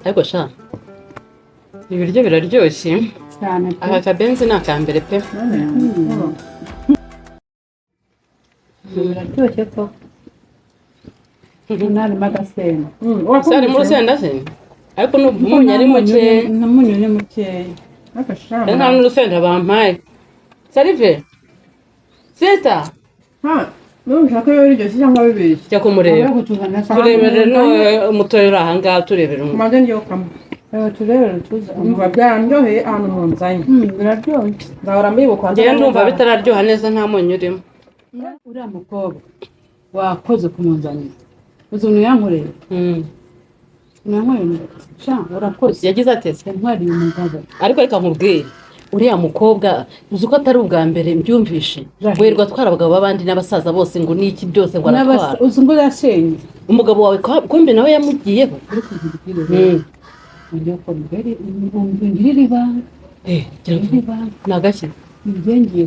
ariko sha ibiryo biraryoshye cyane aka kabenzi ni akambere pe biraryoshye ko nari magasena sari mu rusenda se ariko n'umunyu ari muke n'umunyu ni mukeya nta n'urusenda bampaye sarive sita nushaka yo biryoshye cyangwa bibeshye jya kumureba turebere umutoya uri ahangaha turebere maze ndiyo kamwe turebere tuza umva byarandyoheye ahantu mu nzanye biraryoshye ndahora mbibuka njyewe ndumva bitararyoha neza nta munyu urimo uriya mukobwa wakoze ku munzani uzi umuntu yankoreye nankoreye sha urakoze yagize atese ntwariye umugabo ariko reka nkubwire uriya mukobwa uzi ko atari ubwa mbere mbyumvishe werwa atwara abagabo b'abandi n'abasaza bose ngo niki byose ngo aratwara uzi ngo yashenye umugabo wawe kumbe nawe yamugiyeho ngiye ko mbere ngirira ibanga nagashye ngiye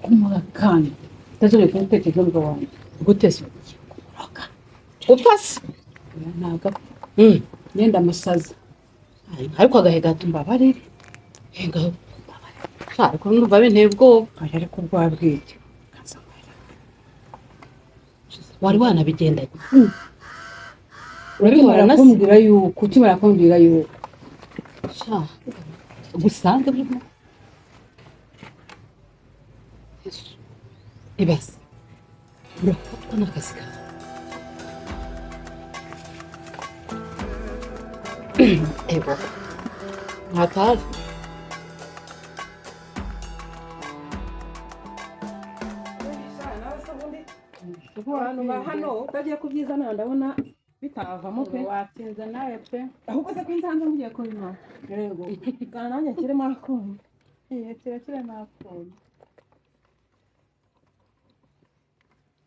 kumuha kandi tazore kumtekereza umugabo wanjye gutese upasi ntaga yenda musaza ariko agahe gato mbabarire henga ariko numva binteye ubwoba ariko bwabwite wari wanabigendanye urabihora kumbwira yuko ukimara kumbwira yuko sha gusange burimo ibase urafatwa n'akazi kawe ego ntatazi hano utagiye kubyizana ndabona bitavamo pe watinze nawe pe ahubwo se ko nsanze mugiye kubima yego kana nanjye kirimo akunye kiremo akunye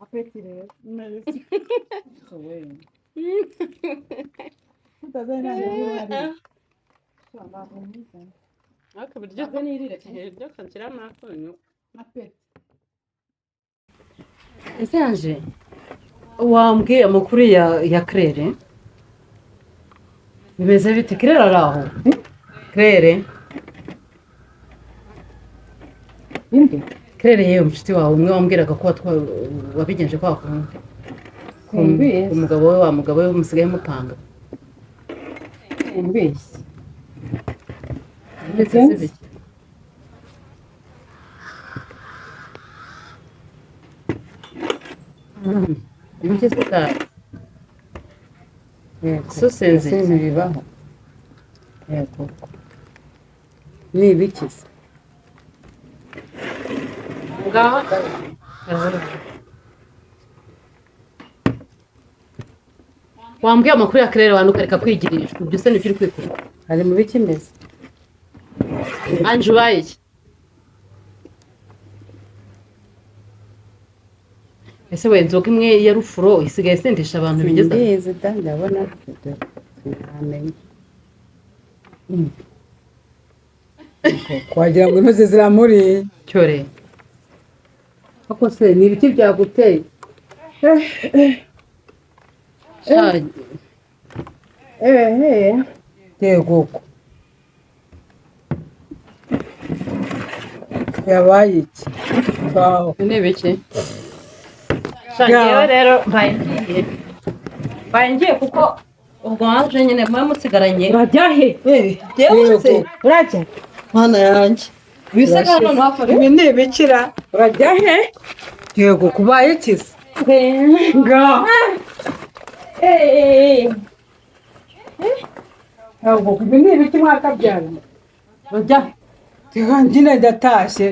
apeti rero merci utazana n'ibihari akabiryo nirire cyane kansira makonyo apeti ese yanje wambwiye amakuru ya Claire bimeze bite Claire araho Claire inde Claire yewe mushiti wawe umwe wambwiraga ko wabigenje kwa kumbi umugabo we wa mugabo we musigaye mupanga mbese ndetse ibyo sita so senze bibaho yego ni ibikize ngaho wambwiye amakuru ya Claire wantu ukareka kwigirisha ibyo se nibyo uri kwikora ari mu biki meze anje ubaye iki ese we nzoga imwe ya rufuro isigaye sendesha abantu bigeze ndeze ndabona namenye kwagira ngo intozi ziramuri cyore ako se ni ibiki byaguteye yego yabaye iki ni biki shangiye rero mbaye kuko ubwo waje nyine mwe musigaranye urajya he yewe urajya mana yanjye bisaga none wafata ibi ni ibikira urajya he yego kubaye ikize ngaho ntabwo ibi ni ibiki mwakabyara urajya reka njye ndatashye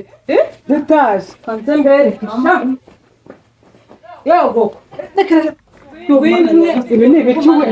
ndatashye kanze mbere yego ibi ni ibiki we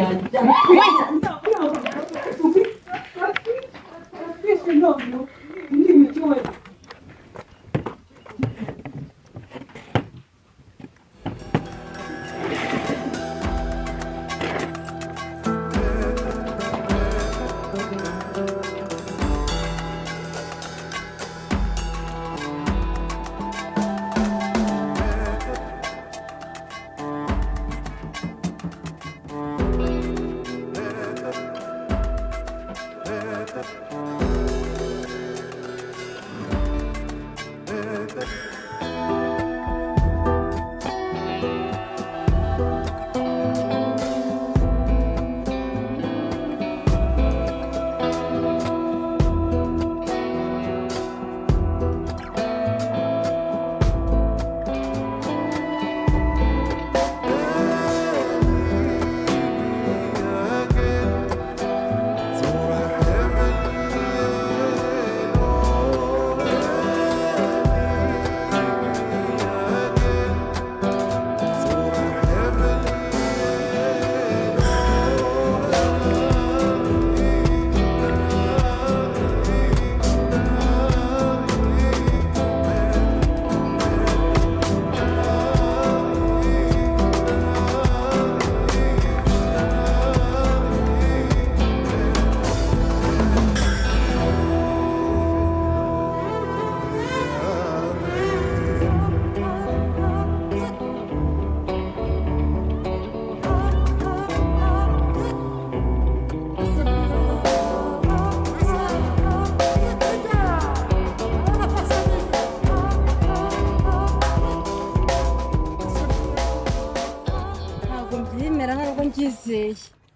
ndizeye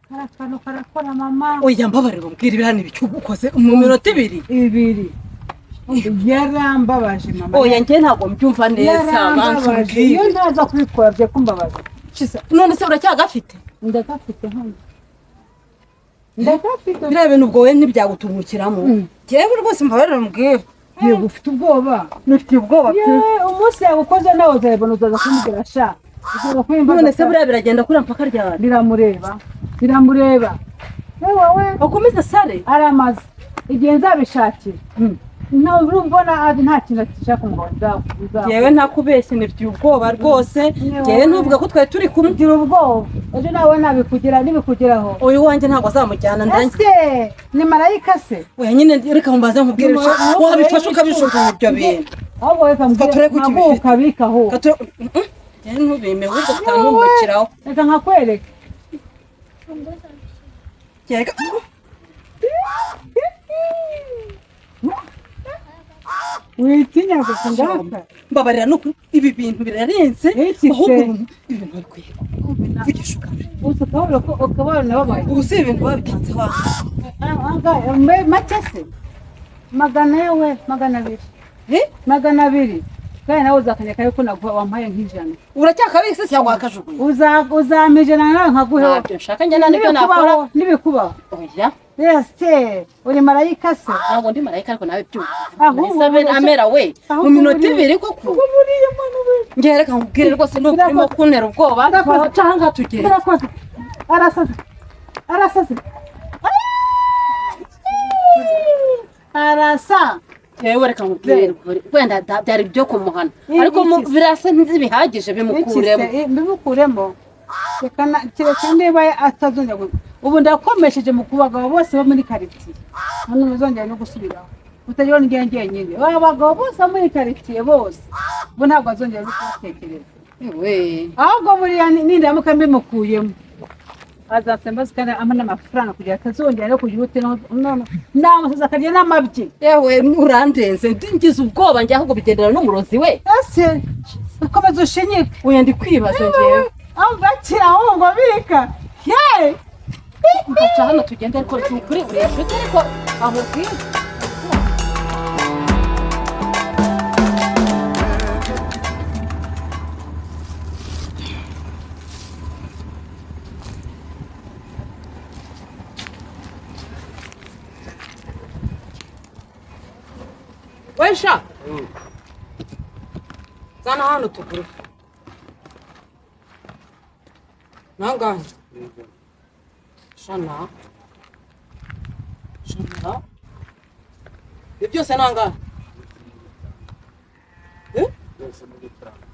karakano karakora mama oya mbabarira umbwira ibirani bicyugukoze mu minota ibiri yarambabaje mama oya njye ntabwo mbyumva neza bansubwiye iyo ntaza kubikora bye kumbabaza none se uracyagafite ndagafite hano ndagafite biriya bintu ubwo we ntibyagutumukiramo njyewe rwose mbabarira umbwira yego ufite ubwoba nifite ubwoba pe umunsi yagukoze nawe uzabona uzaza kumubwira sha none se buriya biragenda kuri mpaka ryari biramureba wowe ukomeze sare aramaze igihe nzabishakira urumva nta kintu gishaka ngo yewe ntakubeshye nifitiye ubwoba rwose yewe ntuvuga ko twari turi kugira ubwoba ejo nawe nibikugeraho uyu wanjye ntabwo azamujyana ese ni marayika se oya nyine reka mbaze nkubwire wabifashe ukabishuka ibyo bintu ahubwo reka mbwire ntabwo ukabikaho yewe ntubime ahubwo utanumukiraho reka nkakwereka witinya gusa ngaka mbabarira nuko ibi bintu birarenze ahubwo ibintu bikwiye kuvugisha ukabona babaye ubu si ibintu babitanze wawe make se magana abiri kandi nawe uzakanyeka yuko wampaye nk'ijana uracyakabise cyangwa wakajugunya uzampa ijana nawe nkaguhe ntabyo nshaka njye nibyo nakora n'ibikubaho oya ese uri marayika se ntabwo ndi marayika ariko nawe byumva amera we mu minota ibiri koko njye reka nkubwire rwose n'ubu urimo kuntera ubwoba cyangwa tugere arasaze arasa yewe reka nkubwire wenda byari byo kumuhana ariko birasa ntibihagije bimukuremo kereka niba atazongera ubu ndakomesheje mu kubagabo bose bo muri karitsiye hano ntuzongera no gusubiraho utagira n'ingenge nyine abagabo bose bo muri karitsiye bose ubu ntabwo bazongera no kubatekereza ahubwo buriya nindamuka mbimukuyemo azasembaza kandi amana amafaranga kugira atazongera no kugira ute n'amasazi akarya n'amabyi yewe urandenze ngize ubwoba njye ahubwo bigendera n'umurozi we ese ukomeza ushinyike oya ndi kwibaza njyewe aho gakira aho ngo bika yeee ngaca hano tugende ariko kuri buri nshuti ariko aho bwiza wesha zana hano tugure nangahe shana ibyo byose nangahe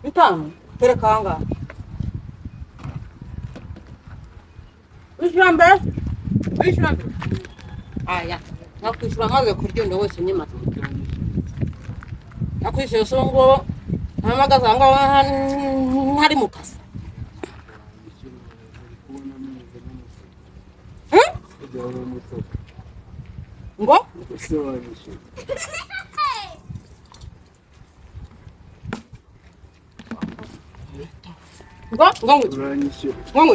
bitanu tereka ahangaha wishyura mbere aya nakwishyura maze kurya wese unyima nakwishyura so ngo ntamagaze aho ngaho ntari mu kazi ngo ngo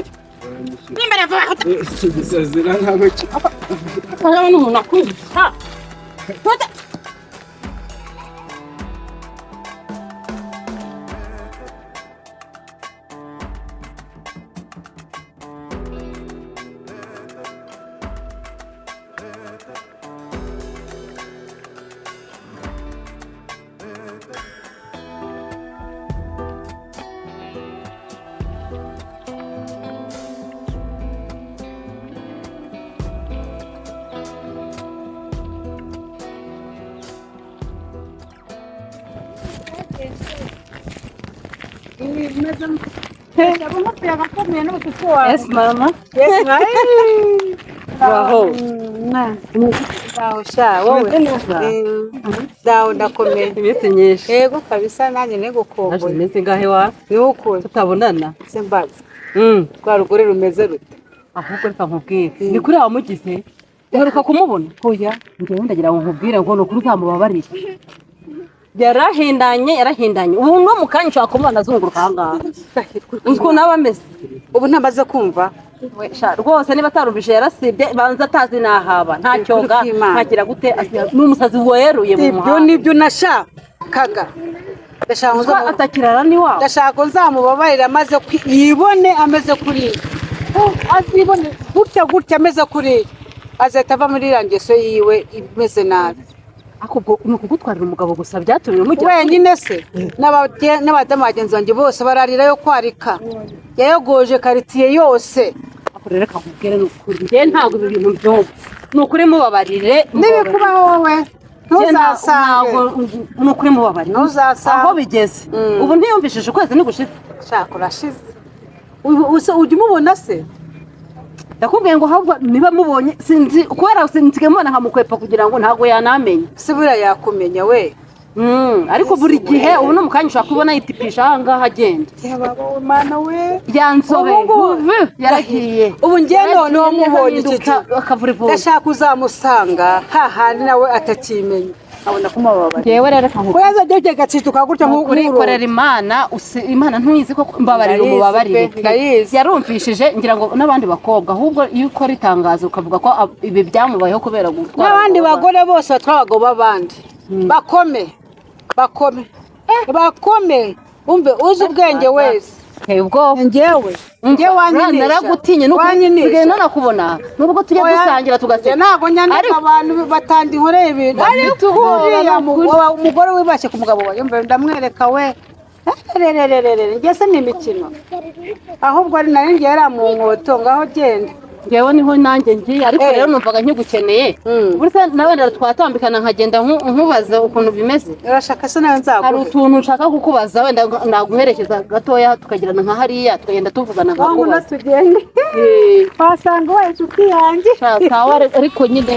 nimbere vuba gisazira ntabwo cyane umuntu akwigisha Yes, mama. Yes, Baho. Baho sha wowe. Dawo ndakomeye. Iminsi nyinshi. Yego kabisa nanjye negukomboye. Naje iminsi ngahe wa? Nuko tutabonana. Sembaza. Kwa rugore rumeze rute. Ahubwo reka nkubwire. Ni kuri wamugize. Uheruka kumubona? Oya. Njyewe ndagira ngo nkubwire ngo nukuri uzamubabarire. yarahindanye ubu no mukanya ushaka kumubona azunguruka ahangaha uziko nawe ameze ubu ntamaze kumva rwose niba atarumvise yarasibye banza atazi nahaba nta cyoga ntagira gute n'umusazi weruye mu muhanda ibyo nibyo nashakaga ndashaka atakirara ni wawe ndashaka nzamubabarira amaze yibone ameze kuri azibone gutya ameze kuri azahita ava muri irangeso yiwe imeze nabi akubwo ni ukugutwarira umugabo gusa byatumye umujya wenyine se n'abadamu bagenzi banjye bose bararira yo kwarika yayogoje karitiye yose akorera akakubwira n'ukuri njye ntabwo ibi bintu byumva ni ukuri mubabarire n'ibikubaho wowe ntuzasange ni ukuri mubabarire aho bigeze ubu ntiyumvishije ukwezi ntigushize shaka urashize ujya umubona se ndakubwiye ngo ahubwo niba mubonye sinzi kubera nsigaye mubona nkamukwepa kugira ngo ntabwo yanamenye se buriya yakumenya we ariko buri gihe ubu no mu kanya ushaka kubona yitipisha ahangaha agenda mana we yanzobe yaragiye ubu ngiye none wamubonye ndashaka uzamusanga hahandi nawe atakimenya abona kumubabara ngewe rero kankuko yaza dege gacituka gutya urikorera imana ntuyizi ko mbabarira umubabarire yarumvishije ngira ngo n'abandi bakobwa ahubwo iyo ukora itangazo ukavuga ko ibi byamubayeho kubera gutwara n'abandi bagore bose batwara abagabo b'abandi bakome umve uzi ubwenge wese njyewe wanyinisha naragutinye nsigaye nanakubona nubwo tujya dusangira tugasenga ntabwo nyandika abantu batanda inkoreye ibintu ariko uriya umugore wibashye ku mugabo wawe mbe ndamwereka we njye se ni imikino ahubwo ari nayo ngiye mu nkoto ngaho genda ngewe niho nanjye ngiye ariko rero numvaga nkigukeneye burya nawe twatambikana nkagenda nkubaza ukuntu bimeze urashaka se nawe nzaguhe hari utuntu nshaka kukubaza wenda naguherekeza gatoya tukagirana nka hariya tukagenda tuvugana nkakubaza tugende wasanga wawe inshuti yanjye sawa ariko nyine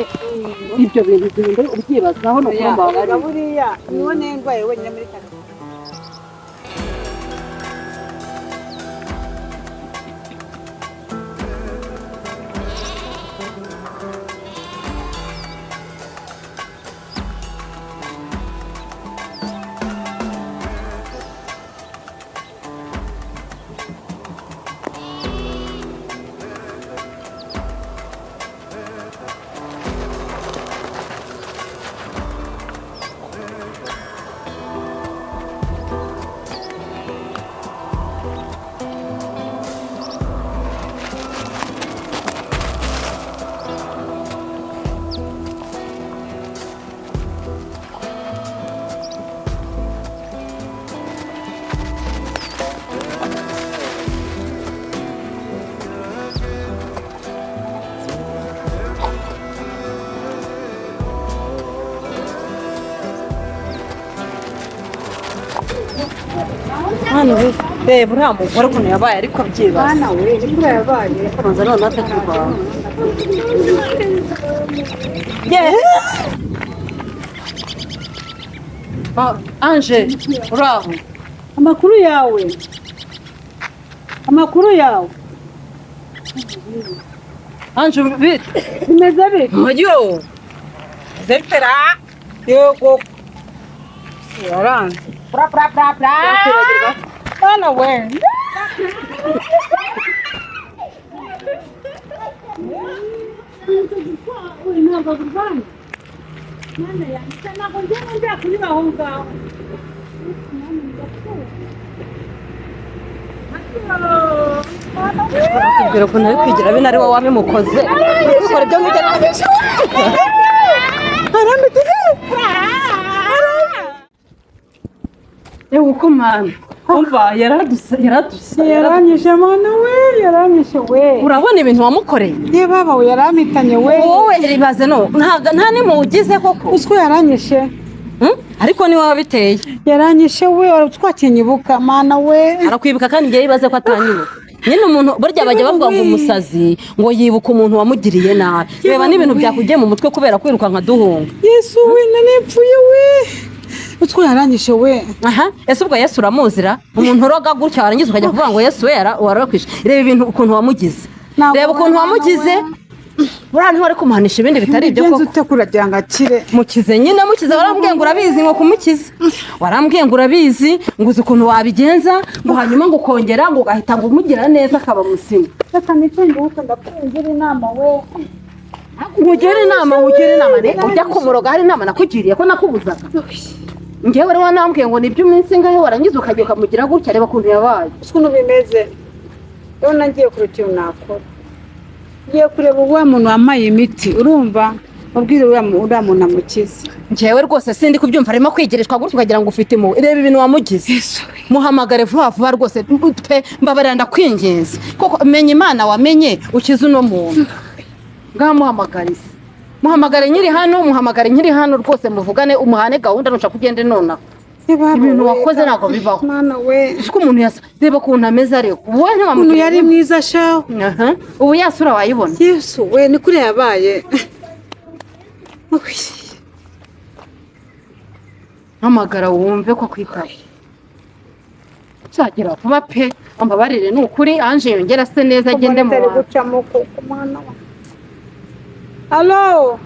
ibyo bintu bigenda ubyibazaho no kumva buriya niwo ndwaye wenyine muri kare hano reba uriya mugore ukuntu yabaye ariko abyibaza hano we imvura yabaye kubanza none atakurwaho Anje uraho amakuru yawe Anje bimeze bite mujyo zepera yego yaranze bra hano we kubwira ukuntu ari kwigira bino ari wowe wabimukoze ukora ibyo ngibyo yewe uko mana umva yaranyishe mana we yaranyishe we urabona ibintu wamukoreye ye baba we yaramitanye we wowe ribaze no nta nimugize koko uswe yaranyishe ariko ni wowe wabiteye yaranyishe we twakinyibuka mana we arakwibuka kandi ngiye yibaze ko atanyibuka nyine umuntu burya bajya bavuga ngo umusazi ngo yibuka umuntu wamugiriye nabi reba n'ibintu byakugiye mu mutwe kubera kwiruka nka duhunga yesu we nanipfuye we utwo yaranyishe we aha ese ubwo Yesu uramuzira umuntu uroga gutya warangiza ukajya kuvuga ngo Yesu we warokwishe reba ibintu ukuntu wamugize reba ukuntu wamugize buriya ntibari kumuhanisha ibindi bitari ibyo koko ute kuragira ngo akire mukize nyine mukize warambwiye ngo urabizi ngo kumukiza warambwiye ngo urabizi ngo uzi ukuntu wabigenza ngo hanyuma ngo ukongera ngo ugahita ngo umugira neza akaba muzima reka nitonde ahubwo ndakugira inama we nkugire inama ujya kumuroga hari inama nakugiriye ko nakubuzaga ngewe rero wanambwiye ngo nibyo iminsi ngahe warangiza ukajya ukamugira gutya reba ukuntu yabaye ukuntu bimeze rero nagiye kure ikintu nakora ngiye kureba uwo muntu wamaye imiti urumva ubwire uriya muntu amukize ngewe rwose sindi kubyumva arimo kwigirishwa gutya ukagira ngo ufite impuhwe reba ibintu wamugize muhamagare vuba vuba rwose pe mbabarira ndakwinginze koko menya Imana wamenye ukize uno muntu ngaha muhamagare nyiri hano rwose muvugane umuhane gahunda nushaka kugende nona ibintu wakoze ntabwo bibaho mwana we uko umuntu yasa reba ukuntu ameze ariko wowe umuntu yari mwiza shaho ubu yasura wayibona Yesu we ni kuri yabaye hamagara wumve ko kwitaba cyagira vuba pe ambabarire ni ukuri anje yongera se neza agende mu bantu Halo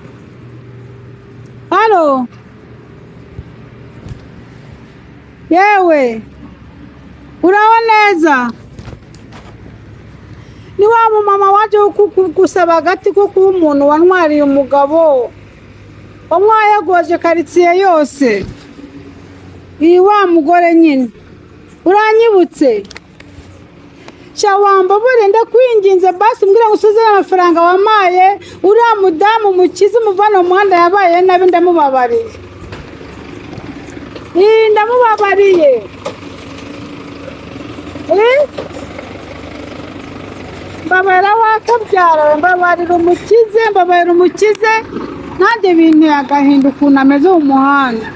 yewe uraho neza ni wa mumama waje gusaba agati ko kuba umuntu wantwariye umugabo wamwayagoje karitsiye yose iyi wa mugore nyine uranyibutse shawamba bure ndakwinginze basi mbwira ngo usuzire amafaranga wamaye uriya mudamu mukize umuvana mu muhanda yabaye nabi ndamubabariye ndamubabariye mbabarira wakabyara mbabarira umukize ntajye bintu agahinda ukuntu ameze mu muhanda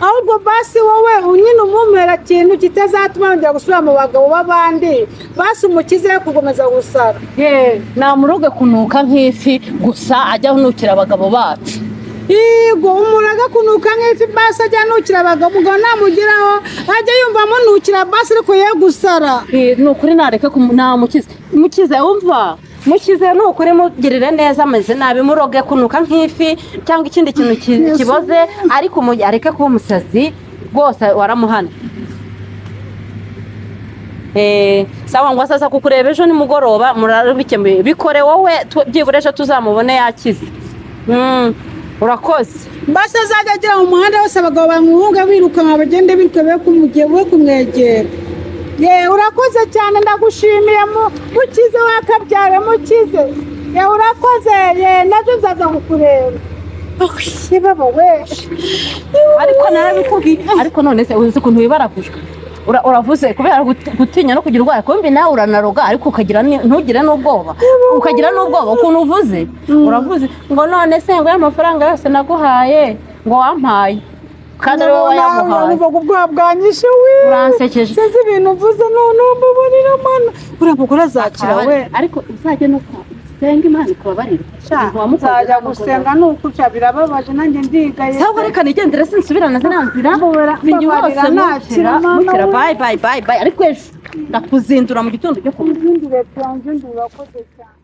ahubwo basi wowe unyine umumera kintu kitazatuma yongera gusubira mu bagabo b'abandi basi umukize yo kugomeza gusara namuroge kunuka nk'ifi gusa ajya hunukira abagabo bacu yego umuraga kunuka nk'ifi basi ajya hunukira abagabo umugabo namugeraho ajya yumva amunukira basi ariko ye gusara ni ukuri nareke mukize wumva mukize ni ukuri mugirire neza ameze nabi muroge kunuka nk'ifi cyangwa ikindi kintu kiboze ariko areke kuba umusazi rwose waramuhana sawa ngo asaza kukureba ejo nimugoroba murabikemuye bikore wowe byibura ejo tuzamubone yakize urakoze basi azajya agera mu muhanda wose abagabo bamuhunga birukanka bagende bityo we kumwegera urakoze cyane ndagushimiye mukize wakabyara mukize urakoze nabyo nzaza kukureba baba we ariko narabikubwiye ariko none se uzi ukuntu wibaragujwe uravuze kubera gutinya no kugira ubwoba kumbi nawe uranaroga ariko ntugire n'ubwoba ukagira n'ubwoba ukuntu uvuze uravuze ngo none se ngo y'amafaranga yose naguhaye ngo wampaye kandi wowe wayamuhaye ubwoba bwanyishe we uransekeje sinzi ibintu uvuze none mbabonera mana uriya mugore azakira we ariko uzajye no senga Imana ikubabarire nzajya gusenga nukuca birababaje nanjye ndigaye sawa reka nigendere sinsubirana zinanzira bingi wose mukira bye ariko ejo ndakuzindura mu gitondo cyo kumuzindure cyane urakoze cyane